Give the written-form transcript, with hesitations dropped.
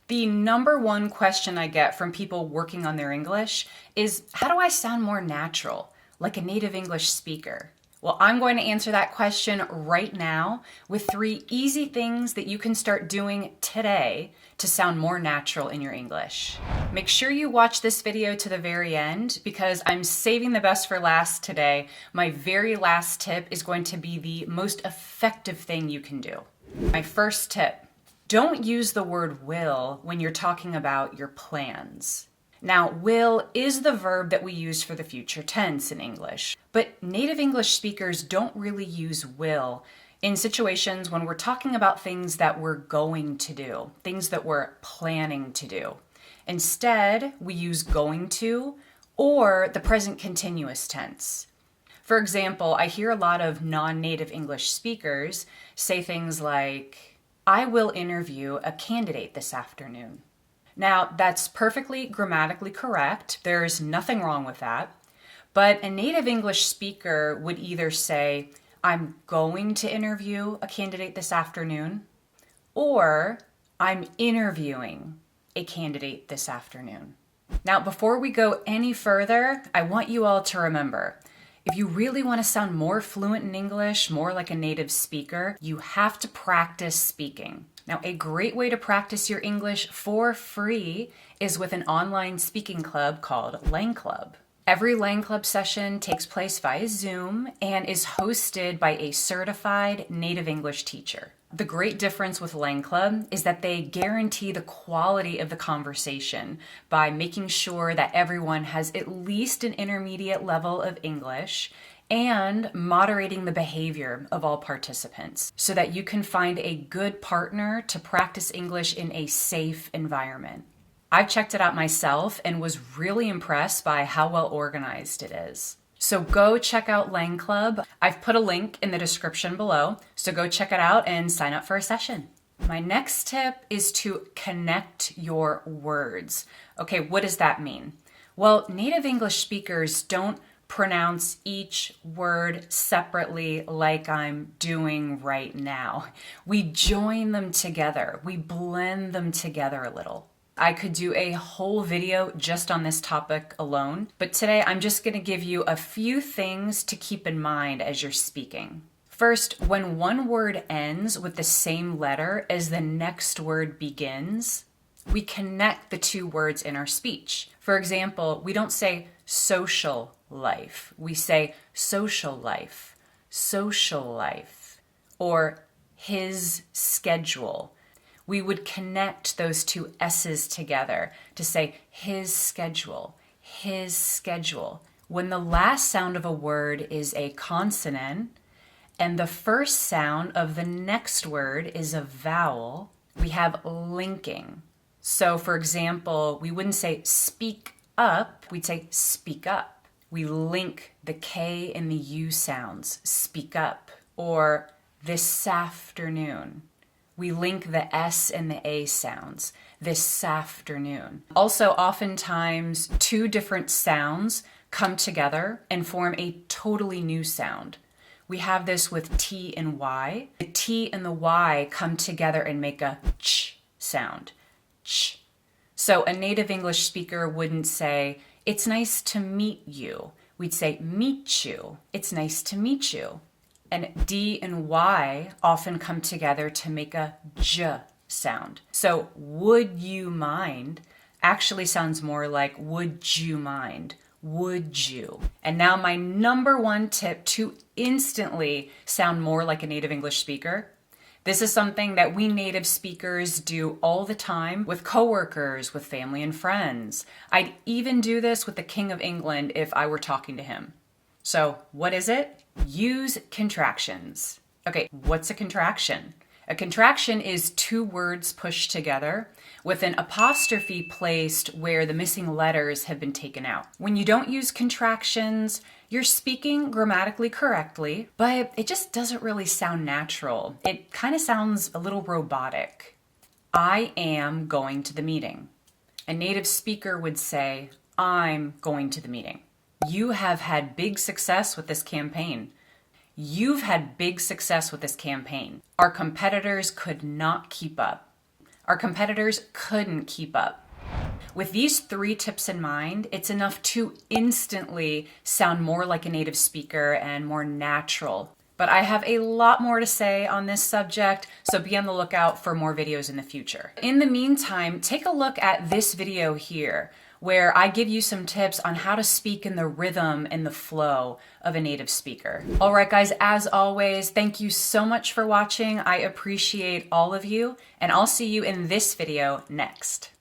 The number one question I get from people working on their English is, how do I sound more natural, like a native English speaker? Well, I'm going to answer that question right now with 3 easy things that you can start doing today to sound more natural in your English. Make sure you watch this video to the very end because I'm saving the best for last today. My very last tip is going to be the most effective thing you can do. My first tip. Don't use the word will when you're talking about your plans. Now, will is the verb that we use for the future tense in English, but native English speakers don't really use will in situations when we're talking about things that we're going to do, things that we're planning to do. Instead, we use going to or the present continuous tense. For example, I hear a lot of non-native English speakers say things like, I will interview a candidate this afternoon. Now, that's perfectly grammatically correct. There's nothing wrong with that. But a native English speaker would either say, I'm going to interview a candidate this afternoon, or I'm interviewing a candidate this afternoon. Now, before we go any further, I want you all to remember, if you really want to sound more fluent in English, more like a native speaker, you have to practice speaking. Now, a great way to practice your English for free is with an online speaking club called Langclub. Every Langclub session takes place via Zoom and is hosted by a certified native English teacher. The great difference with Langclub is that they guarantee the quality of the conversation by making sure that everyone has at least an intermediate level of English and moderating the behavior of all participants so that you can find a good partner to practice English in a safe environment. I've checked it out myself and was really impressed by how well organized it is. So go check out Langclub. I've put a link in the description below, so go check it out and sign up for a session. My next tip is to connect your words. Okay, what does that mean? Well, native English speakers don't pronounce each word separately like I'm doing right now. We join them together. We blend them together a little. I could do a whole video just on this topic alone, but today I'm just going to give you a few things to keep in mind as you're speaking. First, when one word ends with the same letter as the next word begins, we connect the 2 words in our speech. For example, we don't say social life. We say social life, or his schedule. We would connect those 2 S's together to say his schedule, his schedule. When the last sound of a word is a consonant and the first sound of the next word is a vowel, we have linking. So for example, we wouldn't say speak up, we'd say speak up. We link the K and the U sounds, speak up, or this afternoon. We link the S and the A sounds, this afternoon. Also, oftentimes, 2 different sounds come together and form a totally new sound. We have this with T and Y. The T and the Y come together and make a ch sound, ch. So a native English speaker wouldn't say, it's nice to meet you. We'd say, meet you. It's nice to meet you. And D and Y often come together to make a j sound. So would you mind actually sounds more like would you mind, would you? And now my number 1 tip to instantly sound more like a native English speaker. This is something that we native speakers do all the time with coworkers, with family and friends. I'd even do this with the King of England if I were talking to him. So what is it? Use contractions. Okay, what's a contraction? A contraction is 2 words pushed together with an apostrophe placed where the missing letters have been taken out. When you don't use contractions, you're speaking grammatically correctly, but it just doesn't really sound natural. It kind of sounds a little robotic. I am going to the meeting. A native speaker would say, I'm going to the meeting. You have had big success with this campaign. You've had big success with this campaign. Our competitors could not keep up. Our competitors couldn't keep up. With these 3 tips in mind, it's enough to instantly sound more like a native speaker and more natural. But I have a lot more to say on this subject, so be on the lookout for more videos in the future. In the meantime, take a look at this video here, where I give you some tips on how to speak in the rhythm and the flow of a native speaker. All right, guys, as always, thank you so much for watching. I appreciate all of you, and I'll see you in this video next.